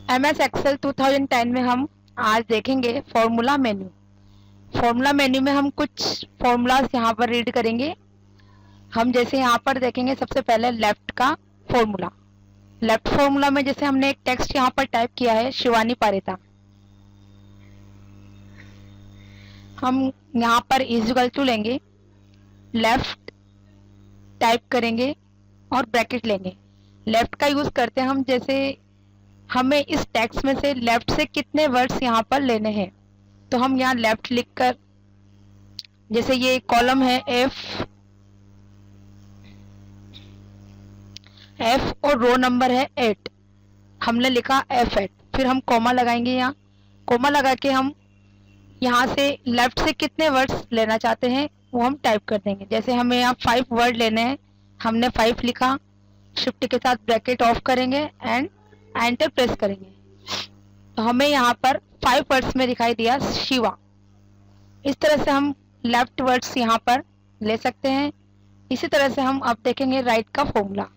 MS Excel 2010 में हम आज देखेंगे फॉर्मूला मेन्यू। फॉर्मूला मेन्यू में हम कुछ फॉर्मूलाज यहाँ पर रीड करेंगे। हम जैसे यहाँ पर देखेंगे सबसे पहले लेफ्ट का फॉर्मूला। लेफ्ट फॉर्मूला में जैसे हमने एक टेक्स्ट यहाँ पर टाइप किया है शिवानी पारेता, हम यहाँ पर इक्वल टू लेंगे, लेफ्ट टाइप करेंगे और ब्रैकेट लेंगे। लेफ्ट का यूज करते हैं हम जैसे हमें इस टेक्स्ट में से लेफ्ट से कितने वर्ड्स यहाँ पर लेने हैं, तो हम यहाँ लेफ्ट लिखकर, जैसे ये कॉलम है एफ और रो नंबर है 8, हमने लिखा F8, फिर हम कॉमा लगाएंगे। यहाँ कॉमा लगा के हम यहाँ से लेफ्ट से कितने वर्ड्स लेना चाहते हैं वो हम टाइप कर देंगे। जैसे हमें यहाँ 5 वर्ड लेने हैं, हमने 5 लिखा, शिफ्ट के साथ ब्रैकेट ऑफ करेंगे एंड एंटर प्रेस करेंगे, तो हमें यहाँ पर 5 वर्ड्स में दिखाई दिया शिवा। इस तरह से हम लेफ्ट वर्ड्स यहाँ पर ले सकते हैं। इसी तरह से हम अब देखेंगे राइट का फॉर्मूला,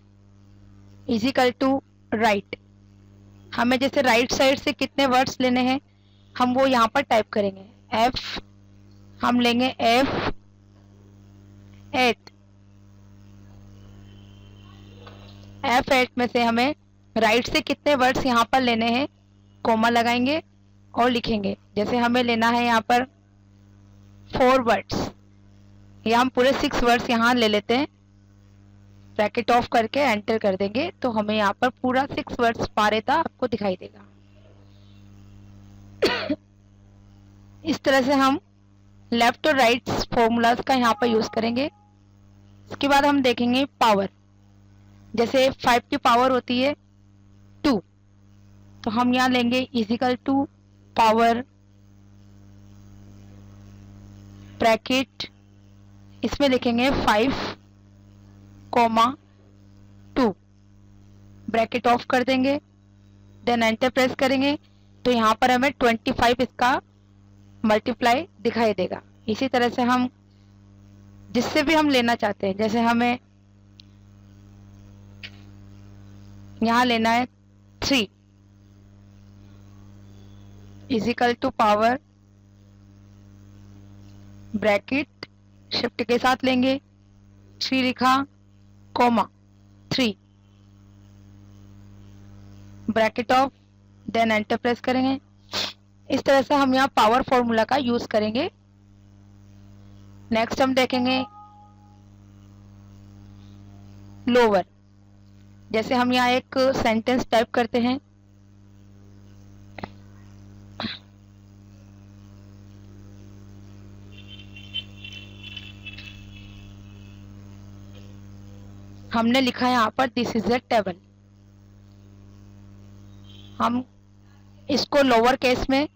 इजिकल टू राइट। हमें जैसे राइट साइड से कितने वर्ड्स लेने हैं हम वो यहाँ पर टाइप करेंगे। F हम लेंगे F8 में से हमें राइट से कितने वर्ड्स यहाँ पर लेने हैं, कोमा लगाएंगे और लिखेंगे। जैसे हमें लेना है यहाँ पर 4 वर्ड्स, या हम पूरे 6 वर्ड्स यहाँ ले लेते हैं, ब्रैकेट ऑफ करके एंटर कर देंगे, तो हमें यहाँ पर पूरा 6 वर्ड्स पारेता आपको दिखाई देगा। इस तरह से हम लेफ्ट और राइट फॉर्मूलाज का यहाँ पर यूज करेंगे। इसके बाद हम देखेंगे पावर। जैसे 5 की पावर होती है 2, तो हम यहाँ लेंगे इजिकल टू पावर ब्रैकेट, इसमें लिखेंगे 5, 2, ब्रैकेट ऑफ कर देंगे, देन एंटर प्रेस करेंगे, तो यहाँ पर हमें 25 इसका मल्टीप्लाई दिखाई देगा। इसी तरह से हम जिससे भी हम लेना चाहते हैं, जैसे हमें यहाँ लेना है 3, is equal to power bracket shift के साथ लेंगे, 3 लिखा, comma 3, bracket off, then enter press करेंगे। इस तरह से हम यहाँ पावर फॉर्मूला का यूज करेंगे। नेक्स्ट हम देखेंगे लोअर। जैसे हम यहाँ एक सेंटेंस टाइप करते हैं, हमने लिखा है यहाँ पर दिस इज अ टेबल। हम इसको लोअर केस में,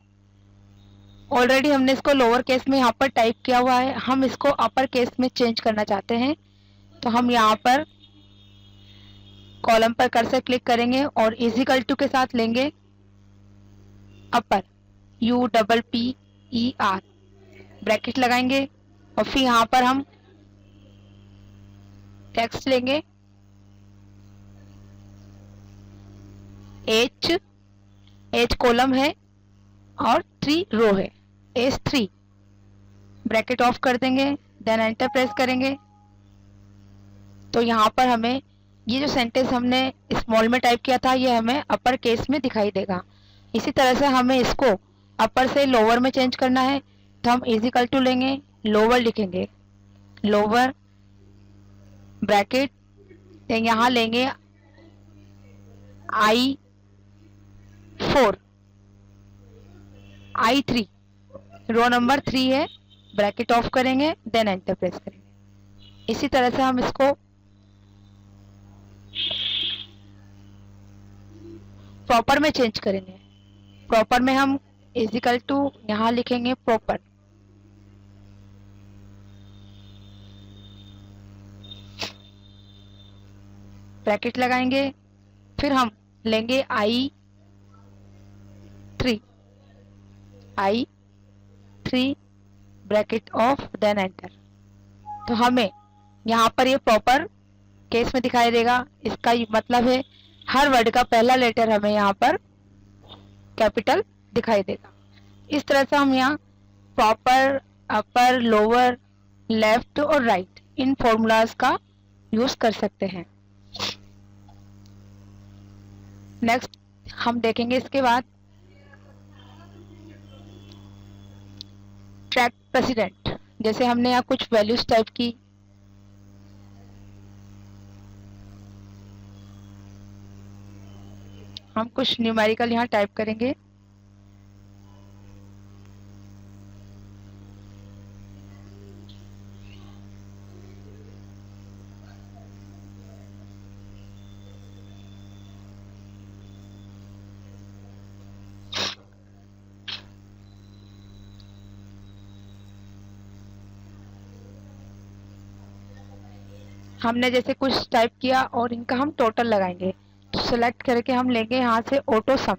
ऑलरेडी हमने इसको लोअर केस में यहाँ पर टाइप किया हुआ है, हम इसको अपर केस में चेंज करना चाहते हैं, तो हम यहाँ पर कॉलम पर कर्सर क्लिक करेंगे और इजिकल टू के साथ लेंगे अपर, UPPER, ब्रैकेट लगाएंगे और फिर यहाँ पर हम टेक्स्ट लेंगे H कॉलम है और 3 रो है, H3, ब्रैकेट ऑफ कर देंगे, देन एंटर प्रेस करेंगे, तो यहाँ पर हमें ये जो सेंटेंस हमने स्मॉल में टाइप किया था ये हमें अपर केस में दिखाई देगा। इसी तरह से हमें इसको अपर से लोअर में चेंज करना है, तो हम इजिकल टू लेंगे, लोअर लिखेंगे, लोअर ब्रैकेट, यहाँ लेंगे I3, रो नंबर 3 है, ब्रैकेट ऑफ करेंगे, देन एंटर प्रेस करेंगे। इसी तरह से हम इसको प्रॉपर में चेंज करेंगे। प्रॉपर में हम इजिकल टू यहाँ लिखेंगे प्रॉपर, ब्रैकेट लगाएंगे, फिर हम लेंगे I3, bracket off, then enter, तो हमें यहाँ पर ये प्रॉपर केस में दिखाई देगा। इसका मतलब है हर वर्ड का पहला लेटर हमें यहाँ पर कैपिटल दिखाई देगा। इस तरह से हम यहाँ प्रॉपर, अपर, लोअर, लेफ्ट और राइट इन फॉर्मूलाज का यूज कर सकते हैं। नेक्स्ट हम देखेंगे इसके बाद ट्रैक प्रेसिडेंट। जैसे हमने यहाँ कुछ वैल्यूज टाइप की, हम कुछ न्यूमेरिकल यहाँ टाइप करेंगे। हमने जैसे कुछ टाइप किया और इनका हम टोटल लगाएंगे। तो सेलेक्ट करके हम लेंगे यहाँ से ऑटो सम।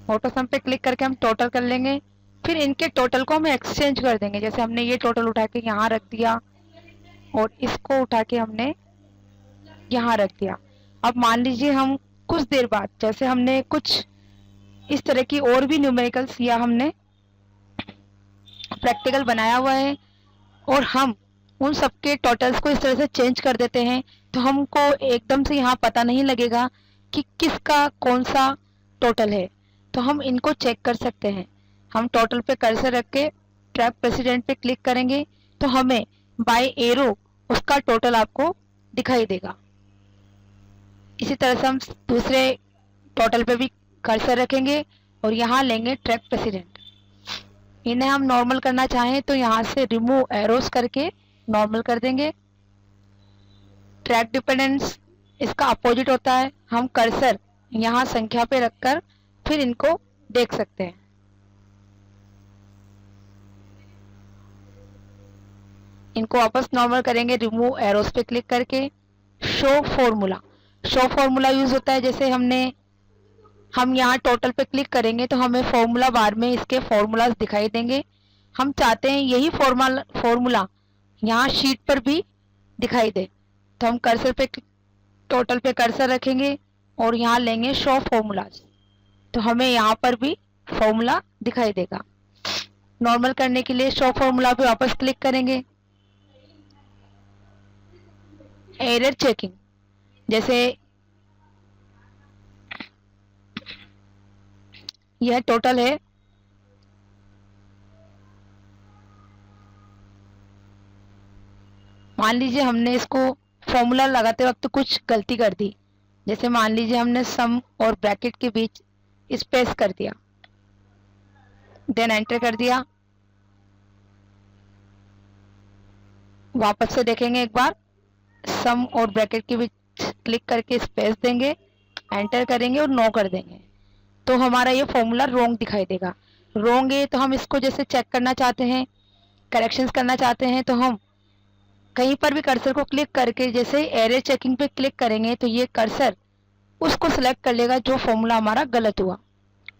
ऑटो सम पे क्लिक करके हम टोटल कर लेंगे। फिर इनके टोटल को हम एक्सचेंज कर देंगे। जैसे हमने ये टोटल उठा के यहाँ रख दिया और इसको उठा के हमने यहाँ रख दिया। अब मान लीजिए हम कुछ देर बाद, जैसे हमने कुछ इस तरह की और भी न्यूमेरिकल्स या हमने प्रैक्टिकल बनाया हुआ है और हम उन सबके टोटल्स को इस तरह से चेंज कर देते हैं, तो हमको एकदम से यहाँ पता नहीं लगेगा कि किसका कौन सा टोटल है। तो हम इनको चेक कर सकते हैं। हम टोटल पे कर्सर रख के ट्रैक प्रेसिडेंट पे क्लिक करेंगे तो हमें बाय एरो उसका टोटल आपको दिखाई देगा। इसी तरह से हम दूसरे टोटल पे भी कर्सर रखेंगे और यहाँ लेंगे ट्रैक प्रेसिडेंट। इन्हें हम नॉर्मल करना चाहें तो यहाँ से रिमूव एरोस करके नॉर्मल कर देंगे। ट्रैक डिपेंडेंस इसका अपोजिट होता है। हम कर्सर यहाँ संख्या पे रखकर फिर इनको देख सकते हैं। इनको वापस नॉर्मल करेंगे रिमूव एरोस पे क्लिक करके। Show formula, show formula use होता है जैसे हम यहाँ टोटल पे क्लिक करेंगे तो हमें फॉर्मूला बार में इसके फॉर्मूलाज दिखाई देंगे। हम चाहते हैं यही फॉर्मूला यहाँ शीट पर भी दिखाई दे, तो हम कर्सर पे टोटल पे कर्सर रखेंगे और यहाँ लेंगे शो फॉर्मूलाज, तो हमें यहाँ पर भी फॉर्मूला दिखाई देगा। नॉर्मल करने के लिए शो फॉर्मूला पे वापस क्लिक करेंगे। एरर चेकिंग, जैसे यह टोटल है, मान लीजिए हमने इसको फॉर्मूला लगाते वक्त कुछ गलती कर दी। जैसे मान लीजिए हमने सम और ब्रैकेट के बीच स्पेस कर दिया, देन एंटर कर दिया। वापस से देखेंगे एक बार, सम और ब्रैकेट के बीच क्लिक करके स्पेस देंगे, एंटर करेंगे और नो कर देंगे, तो हमारा ये फॉर्मूला रोंग दिखाई देगा। रोंग है तो हम इसको जैसे चेक करना चाहते हैं, करेक्शंस करना चाहते हैं, तो हम कहीं पर भी कर्सर को क्लिक करके जैसे एरर चेकिंग पे क्लिक करेंगे तो ये कर्सर उसको सिलेक्ट कर लेगा जो फॉर्मूला हमारा गलत हुआ।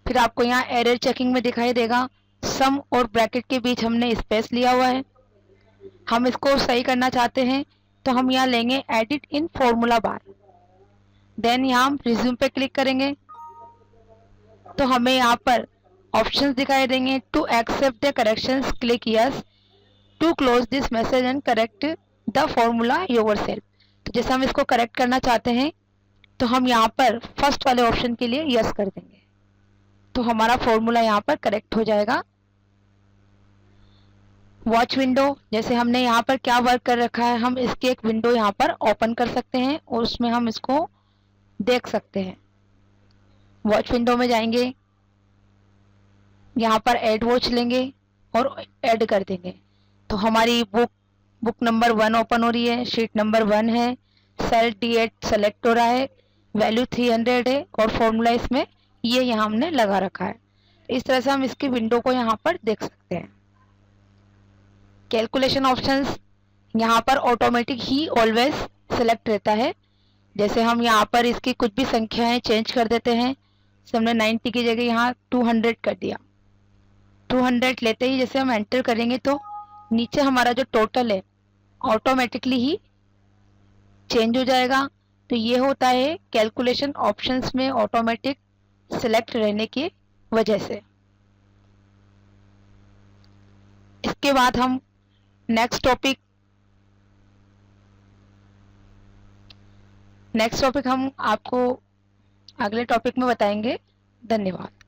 फिर आपको यहाँ एरर चेकिंग में दिखाई देगा सम और ब्रैकेट के बीच हमने स्पेस लिया हुआ है। हम इसको सही करना चाहते हैं तो हम यहाँ लेंगे एडिट इन फॉर्मूला बार, देन यहाँ हम रिज्यूम पे क्लिक करेंगे तो हमें यहाँ पर ऑप्शंस दिखाई देंगे। To accept the corrections click yes, to close this message and correct the formula yourself. तो जैसे हम इसको करेक्ट करना चाहते हैं तो हम यहाँ पर फर्स्ट वाले ऑप्शन के लिए यस कर देंगे, तो हमारा फॉर्मूला यहाँ पर करेक्ट हो जाएगा। वॉच विंडो, जैसे हमने यहाँ पर क्या वर्क कर रखा है, हम इसकी एक विंडो यहाँ पर ओपन कर सकते हैं और उसमें हम इसको देख सकते हैं। वॉच विंडो में जाएंगे, यहाँ पर ऐड वॉच लेंगे और ऐड कर देंगे, तो हमारी बुक नंबर 1 ओपन हो रही है, शीट नंबर 1 है, सेल D8 सेलेक्ट हो रहा है, वैल्यू 300 है और फॉर्मूला इसमें ये यहाँ हमने लगा रखा है। इस तरह से हम इसकी विंडो को यहाँ पर देख सकते हैं। कैलकुलेशन ऑप्शंस, यहाँ पर ऑटोमेटिक ही ऑलवेज सेलेक्ट रहता है। जैसे हम यहाँ पर इसकी कुछ भी संख्याएं चेंज कर देते हैं, जैसे हमने 90 की जगह यहाँ 200 कर दिया। 200 लेते ही जैसे हम एंटर करेंगे तो नीचे हमारा जो टोटल है ऑटोमेटिकली ही चेंज हो जाएगा। तो ये होता है कैलकुलेशन ऑप्शंस में ऑटोमेटिक सिलेक्ट रहने की वजह से। इसके बाद हम नेक्स्ट टॉपिक हम आपको अगले टॉपिक में बताएंगे। धन्यवाद।